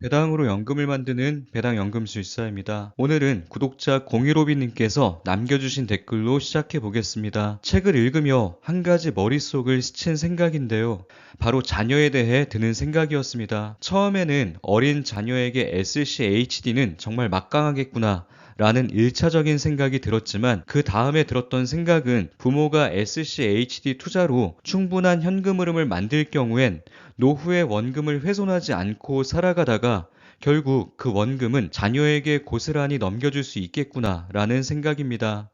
배당으로 연금을 만드는 배당연금술사입니다. 오늘은 구독자 015B님께서 남겨주신 댓글로 시작해 보겠습니다. 책을 읽으며 한 가지 머릿속을 스친 생각인데요. 바로 자녀에 대해 드는 생각이었습니다. 처음에는 어린 자녀에게 SCHD는 정말 막강하겠구나 라는 1차적인 생각이 들었지만 그 다음에 들었던 생각은 부모가 SCHD 투자로 충분한 현금 흐름을 만들 경우엔 노후의 원금을 훼손하지 않고 살아가다가 결국 그 원금은 자녀에게 고스란히 넘겨줄 수 있겠구나 라는 생각입니다.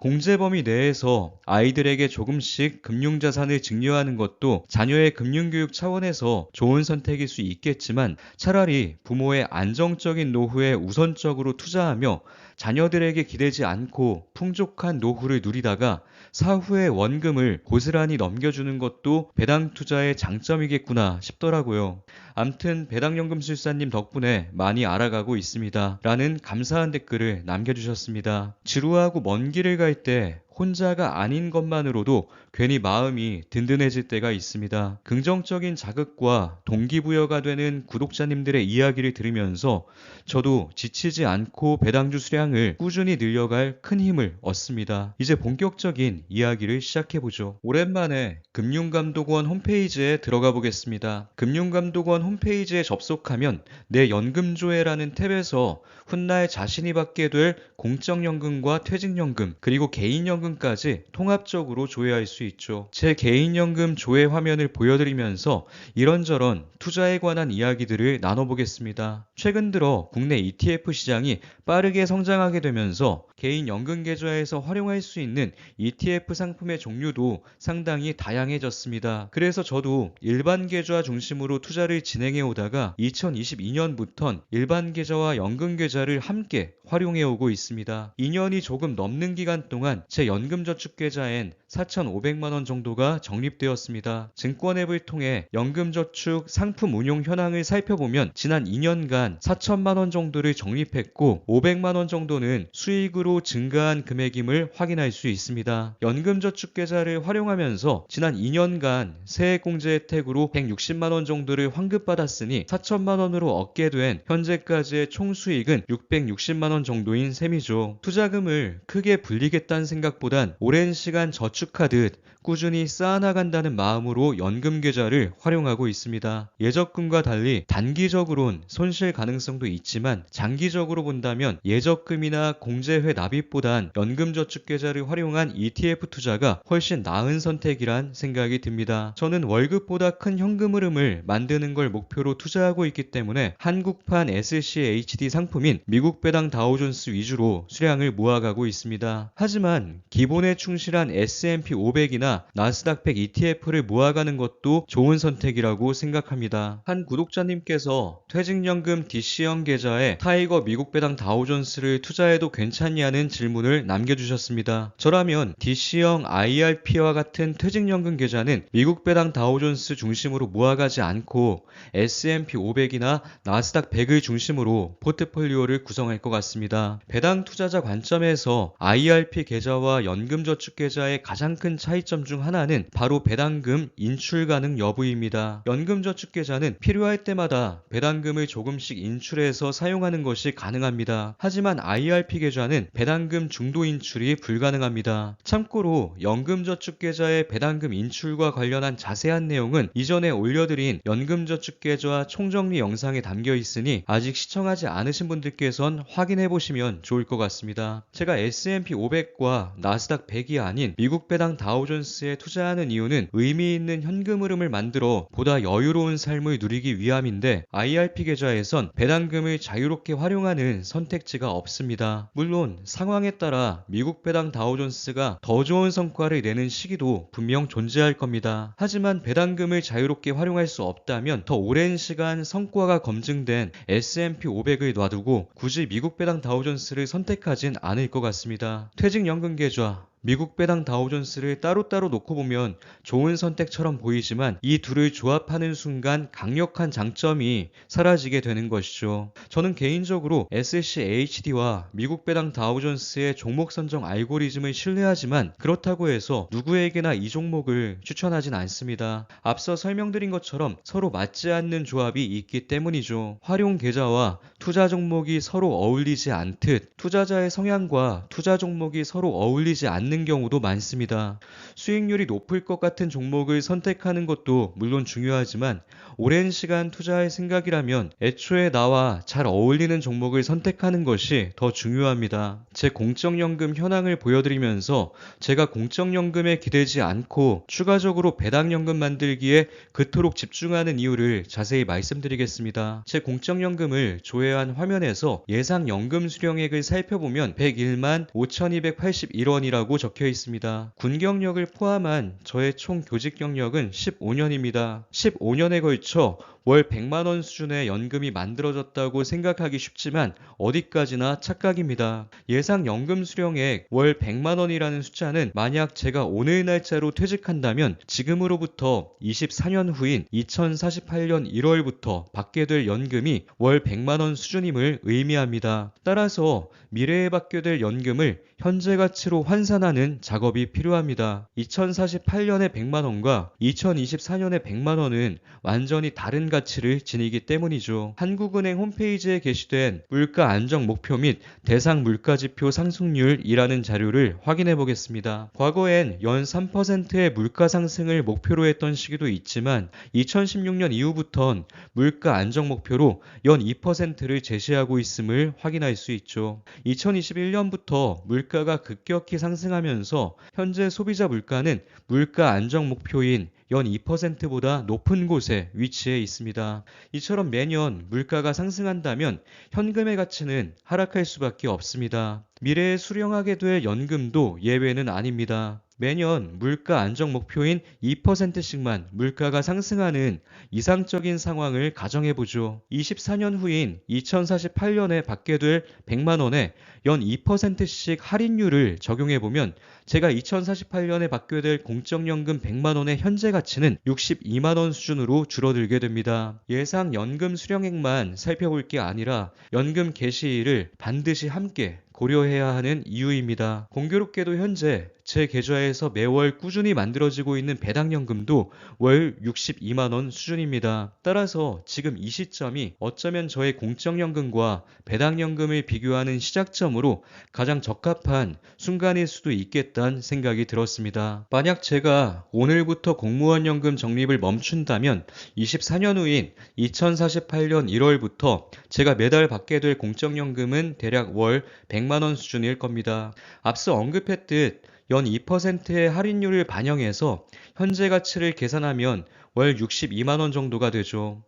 공제범위 내에서 아이들에게 조금씩 금융자산을 증여하는 것도 자녀의 금융교육 차원에서 좋은 선택일 수 있겠지만 차라리 부모의 안정적인 노후에 우선적으로 투자하며 자녀들에게 기대지 않고 풍족한 노후를 누리다가 사후의 원금을 고스란히 넘겨주는 것도 배당 투자의 장점이겠구나 싶더라고요. 암튼 배당연금술사님 덕분에 많이 알아가고 있습니다. 라는 감사한 댓글을 남겨주셨습니다. 지루하고 먼 길을 갈 때 혼자가 아닌 것만으로도 괜히 마음이 든든해질 때가 있습니다. 긍정적인 자극과 동기부여가 되는 구독자님들의 이야기를 들으면서 저도 지치지 않고 배당주 수량을 꾸준히 늘려갈 큰 힘을 얻습니다. 이제 본격적인 이야기를 시작해보죠. 오랜만에 금융감독원 홈페이지에 들어가 보겠습니다. 금융감독원 홈페이지에 접속하면 내 연금조회라는 탭에서 훗날 자신이 받게 될 공적연금과 퇴직연금 그리고 개인연금까지 통합적으로 조회할 수 있죠. 제 개인연금 조회 화면을 보여드리면서 이런저런 투자에 관한 이야기들을 나눠보겠습니다. 최근 들어 국내 ETF 시장이 빠르게 성장하게 되면서 개인 연금 계좌에서 활용할 수 있는 ETF 상품의 종류도 상당히 다양해졌습니다. 그래서 저도 일반 계좌 중심으로 투자를 진행해 오다가 2022년부턴 일반 계좌와 연금 계좌를 함께 활용해 오고 있습니다. 2년이 조금 넘는 기간 동안 제 연금저축계좌엔 4,500만 원 정도가 적립되었습니다. 증권앱을 통해 연금저축 상품 운용 현황을 살펴보면 지난 2년간 4천만 원 정도를 적립했고 500만 원 정도는 수익으로 증가한 금액임을 확인할 수 있습니다. 연금저축계좌를 활용하면서 지난 2년간 세액공제 혜택으로 160만 원 정도를 환급받았으니 4천만 원으로 얻게 된 현재까지의 총수익은 660만 원 정도인 셈이죠. 투자금을 크게 불리겠다는 생각보단 오랜 시간 저축하듯 꾸준히 쌓아나간다는 마음으로 연금계좌를 활용하고 있습니다. 예적금과 달리 단기적으론 손실 가능성도 있지만 장기적으로 본다면 예적금이나 공제회 납입보단 연금저축계좌를 활용한 ETF 투자가 훨씬 나은 선택이란 생각이 듭니다. 저는 월급보다 큰 현금 흐름을 만드는 걸 목표로 투자하고 있기 때문에 한국판 SCHD 상품인 미국 배당 다우존스 위주로 수량을 모아가고 있습니다. 하지만 기본에 충실한 S&P 500이나 나스닥 100 ETF를 모아가는 것도 좋은 선택이라고 생각합니다. 한 구독자님께서 퇴직연금 DC형 계좌에 타이거 미국 배당 다우존스를 투자해도 괜찮냐는 질문을 남겨주셨습니다. 저라면 DC형 IRP와 같은 퇴직연금 계좌는 미국 배당 다우존스 중심으로 모아가지 않고 S&P 500이나 나스닥 100을 중심으로 포트폴리오를 구성할 것 같습니다. 배당 투자자 관점에서 IRP 계좌와 연금저축 계좌의 가장 큰 차이점 중 하나는 바로 배당금 인출 가능 여부입니다. 연금저축 계좌는 필요할 때마다 배당금을 조금씩 인출해서 사용하는 것이 가능합니다. 하지만 IRP 계좌는 배당금 중도 인출이 불가능합니다. 참고로 연금저축 계좌의 배당금 인출과 관련한 자세한 내용은 이전에 올려드린 연금저축 계좌 총정리 영상에 담겨 있으니 아직 시청하지 않으신 분들께선 확인해보시면 좋을 것 같습니다. 제가 S&P 500과 나스닥 100이 아닌 미국 배당 다우존스에 투자하는 이유는 의미 있는 현금 흐름을 만들어 보다 여유로운 삶을 누리기 위함인데 IRP 계좌에선 배당금을 자유롭게 활용하는 선택지가 없습니다. 물론 상황에 따라 미국 배당 다우존스가 더 좋은 성과를 내는 시기도 분명 존재할 겁니다. 하지만 배당금을 자유롭게 활용할 수 없다면 더 오랜 시간 성과가 검증된 S&P 500을 놔두고 굳이 미국 배당 다우존스를 선택하진 않을 것 같습니다. 퇴직연금 계좌, 미국 배당 다우존스를 따로따로 놓고 보면 좋은 선택처럼 보이지만 이 둘을 조합하는 순간 강력한 장점이 사라지게 되는 것이죠. 저는 개인적으로 SCHD와 미국 배당 다우존스의 종목 선정 알고리즘을 신뢰하지만 그렇다고 해서 누구에게나 이 종목을 추천하진 않습니다. 앞서 설명드린 것처럼 서로 맞지 않는 조합이 있기 때문이죠. 활용 계좌와 투자 종목이 서로 어울리지 않듯 투자자의 성향과 투자 종목이 서로 어울리지 않는 경우도 많습니다. 수익률이 높을 것 같은 종목을 선택하는 것도 물론 중요하지만 오랜 시간 투자할 생각이라면 애초에 나와 잘 어울리는 종목을 선택하는 것이 더 중요합니다. 제 공적연금 현황을 보여드리면서 제가 공적연금에 기대지 않고 추가적으로 배당연금 만들기에 그토록 집중하는 이유를 자세히 말씀드리겠습니다. 제 공적연금을 조회한 화면에서 예상 연금 수령액을 살펴보면 101만 5,281원이라고 적혀 있습니다. 군 경력을 포함한 저의 총 교직 경력은 15년입니다. 15년에 걸쳐 월 100만원 수준의 연금이 만들어졌다고 생각하기 쉽지만 어디까지나 착각입니다. 예상 연금 수령액 월 100만원이라는 숫자는 만약 제가 오늘 날짜로 퇴직한다면 지금으로부터 24년 후인 2048년 1월부터 받게 될 연금이 월 100만원 수준임을 의미합니다. 따라서 미래에 받게 될 연금을 현재 가치로 환산하는 작업이 필요합니다. 2048년의 100만원과 2024년의 100만원은 완전히 다른 가치를 지니기 때문이죠. 한국은행 홈페이지에 게시된 물가 안정 목표 및 대상 물가지표 상승률이라는 자료를 확인해 보겠습니다. 과거엔 연 3%의 물가 상승을 목표로 했던 시기도 있지만 2016년 이후부턴 물가 안정 목표로 연 2%를 제시하고 있음을 확인할 수 있죠. 2021년부터 물가가 급격히 상승하면서 현재 소비자 물가는 물가 안정 목표인 연 2%보다 높은 곳에 위치해 있습니다. 이처럼 매년 물가가 상승한다면 현금의 가치는 하락할 수밖에 없습니다. 미래에 수령하게 될 연금도 예외는 아닙니다. 매년 물가 안정 목표인 2%씩만 물가가 상승하는 이상적인 상황을 가정해보죠. 24년 후인 2048년에 받게 될 100만원에 연 2%씩 할인율을 적용해보면 제가 2048년에 받게 될 공적연금 100만원의 현재 가치는 62만원 수준으로 줄어들게 됩니다. 예상 연금 수령액만 살펴볼 게 아니라 연금 개시일을 반드시 함께 고려해야 하는 이유입니다. 공교롭게도 현재 제 계좌에서 매월 꾸준히 만들어지고 있는 배당연금도 월 62만원 수준입니다. 따라서 지금 이 시점이 어쩌면 저의 공적연금과 배당연금을 비교하는 시작점으로 가장 적합한 순간일 수도 있겠다는 생각이 들었습니다. 만약 제가 오늘부터 공무원연금 적립을 멈춘다면 24년 후인 2048년 1월부터 제가 매달 받게 될 공적연금은 대략 월 100만원 수준일 겁니다. 앞서 언급했듯 연 2%의 할인율을 반영해서 현재 가치를 계산하면 월 62만원 정도가 되죠.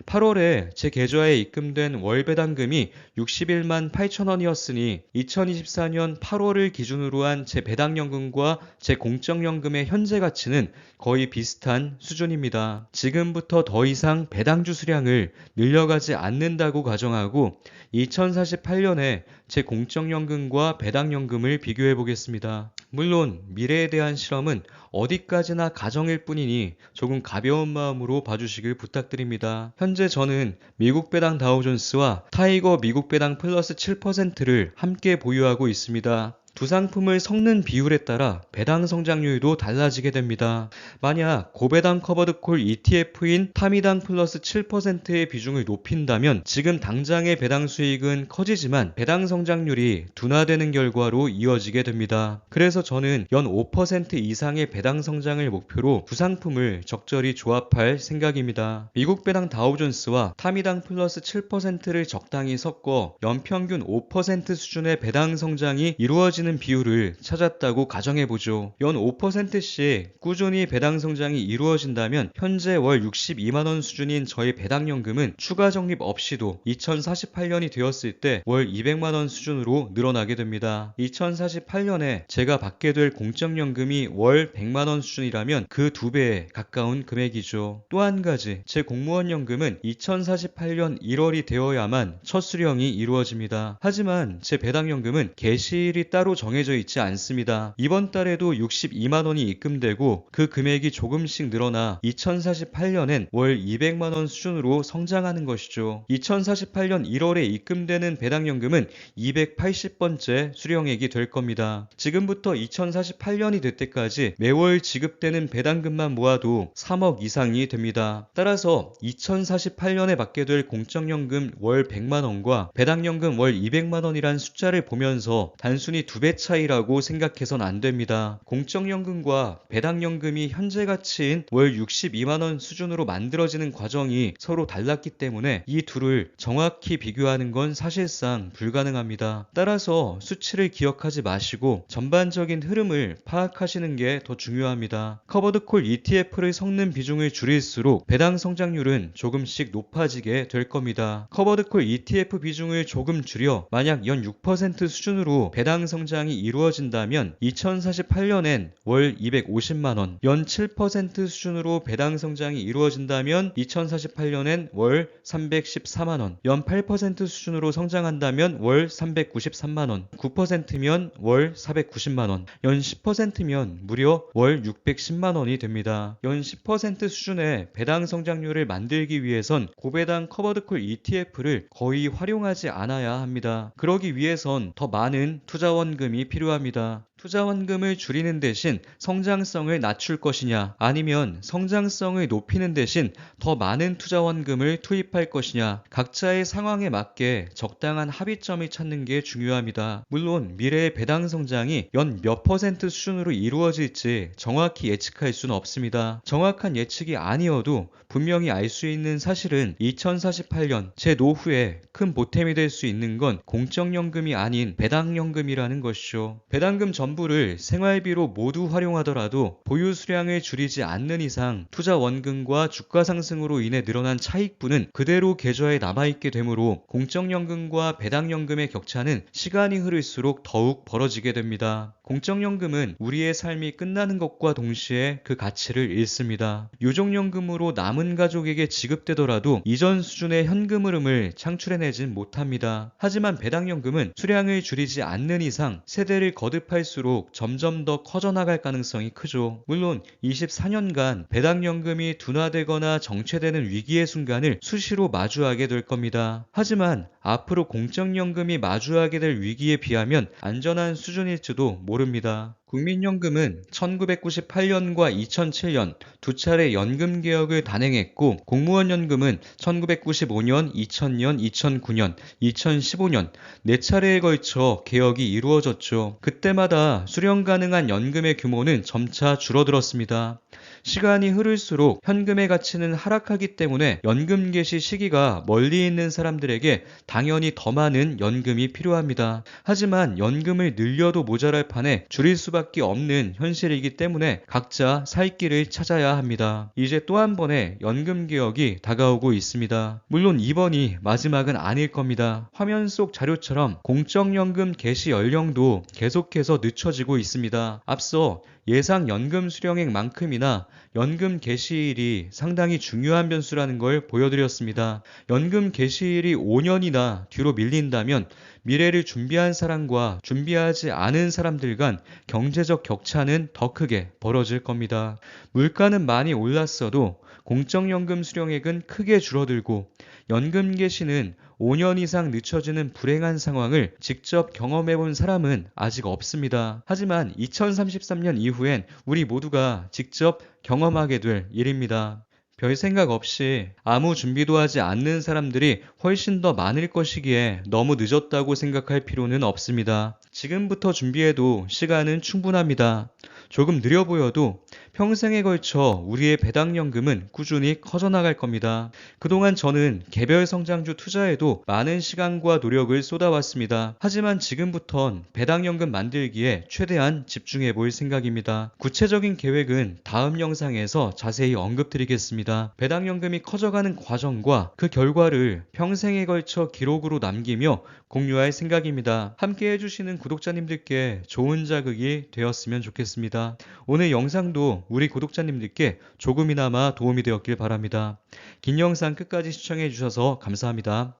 8월에 제 계좌에 입금된 월 배당금이 61만 8천원이었으니 2024년 8월을 기준으로 한 제 배당연금과 제 공적연금의 현재 가치는 거의 비슷한 수준입니다. 지금부터 더 이상 배당주 수량을 늘려가지 않는다고 가정하고 2048년에 제 공적연금과 배당연금을 비교해 보겠습니다. 물론 미래에 대한 실험은 어디까지나 가정일 뿐이니 조금 가벼운 마음으로 봐주시길 부탁드립니다. 현재 저는 미국 배당 다우존스와 타이거 미국 배당 플러스 7%를 함께 보유하고 있습니다. 두 상품을 섞는 비율에 따라 배당 성장률도 달라지게 됩니다. 만약 고배당 커버드콜 ETF인 타미당 플러스 7%의 비중을 높인다면 지금 당장의 배당 수익은 커지지만 배당 성장률이 둔화되는 결과로 이어지게 됩니다. 그래서 저는 연 5% 이상의 배당 성장을 목표로 두 상품을 적절히 조합할 생각입니다. 미국 배당 다우존스와 타미당 플러스 7%를 적당히 섞어 연평균 5% 수준의 배당 성장이 이루어지는 비율을 찾았다고 가정해보죠. 연 5%씩 꾸준히 배당 성장이 이루어진다면 현재 월 62만원 수준인 저의 배당연금은 추가 적립 없이도 2048년이 되었을 때 월 200만원 수준으로 늘어나게 됩니다. 2048년에 제가 받게 될 공적연금이 월 100만원 수준이라면 그 2배에 가까운 금액이죠. 또 한 가지, 제 공무원연금은 2048년 1월이 되어야만 첫 수령이 이루어집니다. 하지만 제 배당연금은 개시일이 따로 정해져 있지 않습니다. 이번 달에도 62만 원이 입금되고 그 금액이 조금씩 늘어나 2048년엔 월 200만 원 수준으로 성장하는 것이죠. 2048년 1월에 입금되는 배당연금은 280번째 수령액이 될 겁니다. 지금부터 2048년이 될 때까지 매월 지급되는 배당금만 모아도 3억 이상이 됩니다. 따라서 2048년에 받게 될 공적연금 월 100만 원과 배당연금 월 200만 원이란 숫자를 보면서 단순히 두 배 차이라고 생각해선 안 됩니다. 공적연금과 배당연금이 현재 가치인 월 62만 원 수준으로 만들어지는 과정이 서로 달랐기 때문에 이 둘을 정확히 비교하는 건 사실상 불가능합니다. 따라서 수치를 기억하지 마시고 전반적인 흐름을 파악하시는 게 더 중요합니다. 커버드콜 ETF를 섞는 비중을 줄일수록 배당 성장률은 조금씩 높아지게 될 겁니다. 커버드콜 ETF 비중을 조금 줄여 만약 연 6% 수준으로 배당 성장이 이루어진다면 2048년엔 월 250만원, 연 7% 수준으로 배당 성장이 이루어진다면 2048년엔 월 314만원, 연 8% 수준으로 성장한다면 월 393만원, 9%면 월 490만원, 연 10%면 무려 월 610만원이 됩니다. 연 10% 수준의 배당 성장률을 만들기 위해선 고배당 커버드콜 ETF를 거의 활용하지 않아야 합니다. 그러기 위해선 더 많은 투자원금이 필요합니다. 투자원금을 줄이는 대신 성장성을 낮출 것이냐, 아니면 성장성을 높이는 대신 더 많은 투자원금을 투입할 것이냐, 각자의 상황에 맞게 적당한 합의점을 찾는 게 중요합니다. 물론 미래의 배당 성장이 연 몇 퍼센트 수준으로 이루어질지 정확히 예측할 수는 없습니다. 정확한 예측이 아니어도 분명히 알 수 있는 사실은 2048년 제 노후에 큰 보탬이 될 수 있는 건 공적연금이 아닌 배당연금이라는 것이죠. 배당금 전부를 생활비로 모두 활용하더라도 보유 수량을 줄이지 않는 이상 투자 원금과 주가 상승으로 인해 늘어난 차익분은 그대로 계좌에 남아있게 되므로 공적연금과 배당연금의 격차는 시간이 흐를수록 더욱 벌어지게 됩니다. 공적연금은 우리의 삶이 끝나는 것과 동시에 그 가치를 잃습니다. 유족연금으로 남은 가족에게 지급되더라도 이전 수준의 현금 흐름을 창출해내진 못합니다. 하지만 배당연금은 수량을 줄이지 않는 이상 세대를 거듭할수록 점점 더 커져나갈 가능성이 크죠. 물론 24년간 배당연금이 둔화되거나 정체되는 위기의 순간을 수시로 마주하게 될 겁니다. 하지만 앞으로 공적연금이 마주하게 될 위기에 비하면 안전한 수준일지도 모릅니다. 국민연금은 1998년과 2007년 두 차례 연금 개혁을 단행했고, 공무원연금은 1995년, 2000년, 2009년, 2015년 네 차례에 걸쳐 개혁이 이루어졌죠. 그때마다 수령 가능한 연금의 규모는 점차 줄어들었습니다. 시간이 흐를수록 현금의 가치는 하락하기 때문에 연금 개시 시기가 멀리 있는 사람들에게 당연히 더 많은 연금이 필요합니다. 하지만 연금을 늘려도 모자랄 판에 줄일 수밖에 없는 현실이기 때문에 각자 살 길을 찾아야 합니다. 이제 또 한 번의 연금 개혁이 다가오고 있습니다. 물론 이번이 마지막은 아닐 겁니다. 화면 속 자료처럼 공적연금 개시 연령도 계속해서 늦춰지고 있습니다. 앞서 예상 연금 수령액만큼이나 연금 개시일이 상당히 중요한 변수라는 걸 보여드렸습니다. 연금 개시일이 5년이나 뒤로 밀린다면 미래를 준비한 사람과 준비하지 않은 사람들 간 경제적 격차는 더 크게 벌어질 겁니다. 물가는 많이 올랐어도 공적연금 수령액은 크게 줄어들고 연금 개시는 5년 이상 늦춰지는 불행한 상황을 직접 경험해본 사람은 아직 없습니다. 하지만 2033년 이후엔 우리 모두가 직접 경험하게 될 일입니다. 별 생각 없이 아무 준비도 하지 않는 사람들이 훨씬 더 많을 것이기에 너무 늦었다고 생각할 필요는 없습니다. 지금부터 준비해도 시간은 충분합니다. 조금 느려 보여도 평생에 걸쳐 우리의 배당연금은 꾸준히 커져나갈 겁니다. 그동안 저는 개별 성장주 투자에도 많은 시간과 노력을 쏟아왔습니다. 하지만 지금부턴 배당연금 만들기에 최대한 집중해 볼 생각입니다. 구체적인 계획은 다음 영상에서 자세히 언급드리겠습니다. 배당연금이 커져가는 과정과 그 결과를 평생에 걸쳐 기록으로 남기며 공유할 생각입니다. 함께 해주시는 구독자님들께 좋은 자극이 되었으면 좋겠습니다. 오늘 영상도 우리 구독자님들께 조금이나마 도움이 되었길 바랍니다. 긴 영상 끝까지 시청해 주셔서 감사합니다.